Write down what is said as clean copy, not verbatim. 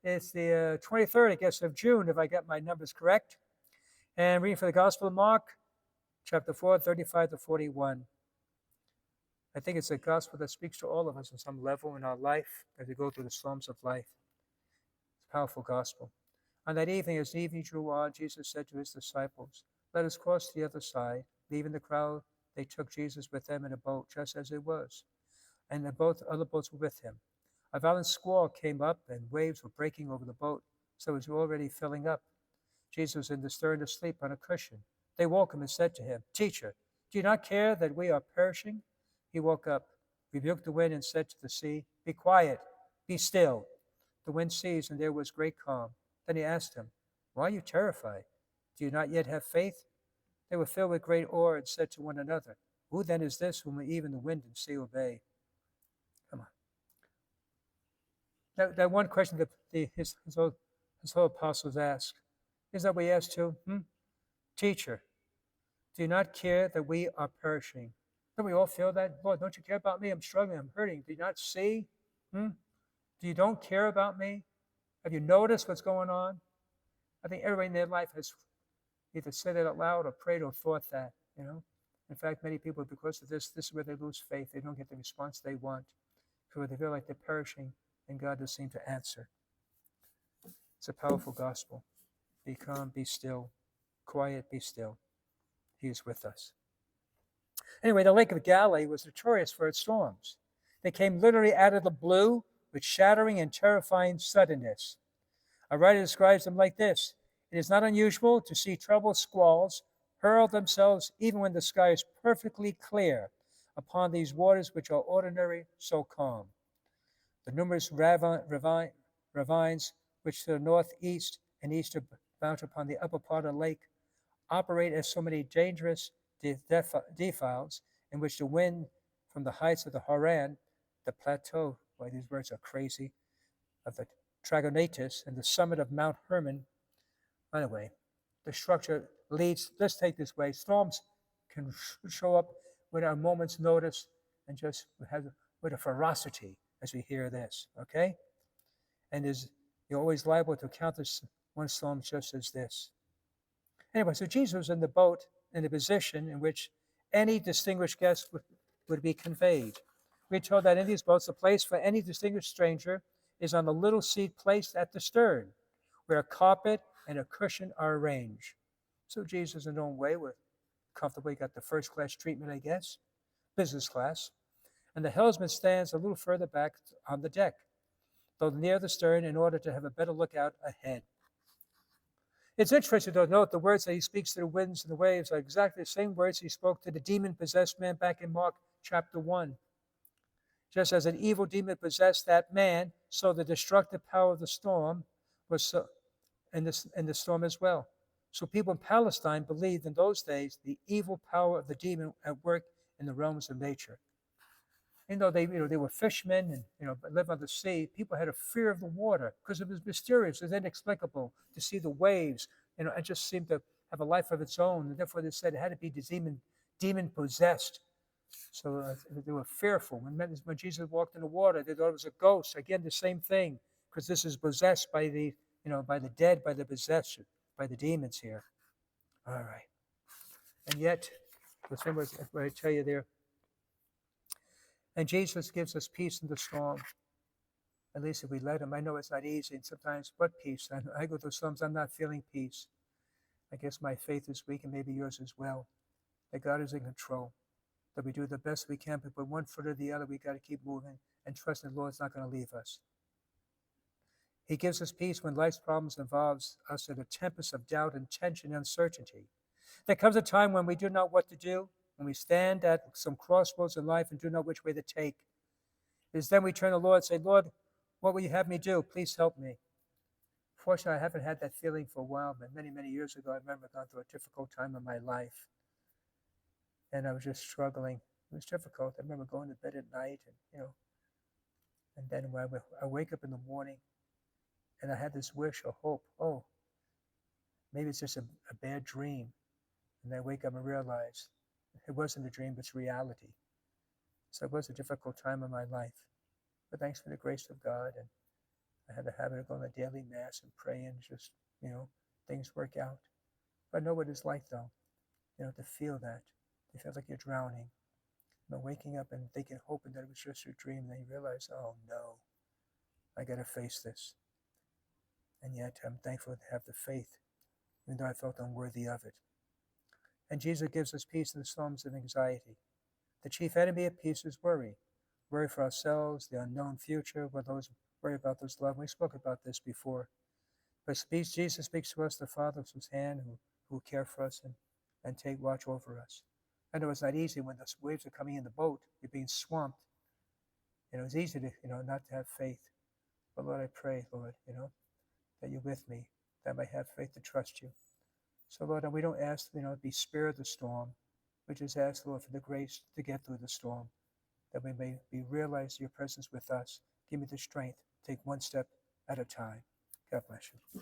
It's the 23rd, I guess, of June, if I got my numbers correct. And reading for the Gospel of Mark, chapter 4, 35 to 41. I think it's a gospel that speaks to all of us on some level in our life as we go through the storms of life. It's a powerful gospel. On that evening, as evening drew on, Jesus said to his disciples, "Let us cross to the other side." Leaving the crowd, they took Jesus with them in a boat, just as it was, and the other boats were with him. A violent squall came up, and waves were breaking over the boat, so it was already filling up. Jesus was in the stern asleep on a cushion. They woke him and said to him, "Teacher, do you not care that we are perishing?" He woke up, rebuked the wind, and said to the sea, "Be quiet, be still." The wind ceased, and there was great calm. Then he asked them, "Why are you terrified? Do you not yet have faith?" They were filled with great awe and said to one another, "Who then is this whom even the wind and sea obey?" Come on. That one question that his whole apostles asked, is that we ask too? Teacher, do you not care that we are perishing? Don't we all feel that? Lord, don't you care about me? I'm struggling, I'm hurting. Do you not see? Do you don't care about me? Have you noticed what's going on? I think everybody in their life has either said it out loud or prayed or thought that, you know. In fact, many people, because of this is where they lose faith. They don't get the response they want, because they feel like they're perishing, and God doesn't seem to answer. It's a powerful gospel. Be calm, be still. Quiet, be still. He is with us. Anyway, the Lake of Galilee was notorious for its storms. They came literally out of the blue with shattering and terrifying suddenness. A writer describes them like this: "It is not unusual to see troubled squalls hurl themselves, even when the sky is perfectly clear, upon these waters which are ordinarily so calm. The numerous ravines which to the northeast and east mount upon the upper part of the lake operate as so many dangerous defiles in which the wind from the heights of the Haran, the plateau, boy, these words are crazy, of the Tragonitis and the summit of Mount Hermon." Anyway, the structure leads, let's take this way, storms can show up with a moment's notice and just have with a ferocity as we hear this, okay? And you're always liable to encounter one storm just as this. Anyway, so Jesus was in the boat in a position in which any distinguished guest would be conveyed. We're told that in these boats, the place for any distinguished stranger is on the little seat placed at the stern, where a carpet and a cushion are arranged. So Jesus, in his own way, was comfortably got the first class treatment, I guess, business class. And the helmsman stands a little further back on the deck, though near the stern, in order to have a better lookout ahead. It's interesting to note the words that he speaks to the winds and the waves are exactly the same words he spoke to the demon-possessed man back in Mark chapter 1. Just as an evil demon possessed that man, so the destructive power of the storm was so in the storm as well. So people in Palestine believed in those days the evil power of the demon at work in the realms of nature. Even though they were fishermen and lived on the sea, people had a fear of the water because it was mysterious, it was inexplicable to see the waves. It just seemed to have a life of its own, and therefore they said it had to be demon possessed. So they were fearful. When Jesus walked in the water, they thought it was a ghost. Again, the same thing, because this is possessed by the dead, by the possession, by the demons here. All right. And yet, the same what I tell you there. And Jesus gives us peace in the storm. At least if we let him. I know it's not easy, and sometimes, what peace? I go through storms, I'm not feeling peace. I guess my faith is weak, and maybe yours as well. That God is in control. That we do the best we can, but one foot or the other, we got to keep moving and trust the Lord's not going to leave us. He gives us peace when life's problems involves us in a tempest of doubt and tension and uncertainty. There comes a time when we do not know what to do, when we stand at some crossroads in life and do not know which way to take. It is then we turn to the Lord and say, "Lord, what will you have me do? Please help me." Fortunately, I haven't had that feeling for a while, but many, many years ago, I remember going through a difficult time in my life. And I was just struggling. It was difficult. I remember going to bed at night and then when I wake up in the morning and I had this wish or hope, oh, maybe it's just a bad dream. And I wake up and realize it wasn't a dream, but it's reality. So it was a difficult time in my life. But thanks for the grace of God. And I had the habit of going to daily mass and praying, just, things work out. But I know what it's like, though, to feel that. To feel like you're drowning. Waking up and thinking, hoping that it was just a dream, and then you realize, oh no, I got to face this. And yet I'm thankful to have the faith, even though I felt unworthy of it. And Jesus gives us peace in the storms of anxiety. The chief enemy of peace is worry. Worry for ourselves, the unknown future, worry about those loved. We spoke about this before. But Jesus speaks to us, the Father whose hand, who will care for us and take watch over us. I know it's not easy when the waves are coming in the boat, you're being swamped. It's easy to, not to have faith. But Lord, I pray, Lord, that you're with me, that I might have faith to trust you. So Lord, we don't ask, to be spared the storm. We just ask, Lord, for the grace to get through the storm, that we may realize your presence with us. Give me the strength to take one step at a time. God bless you.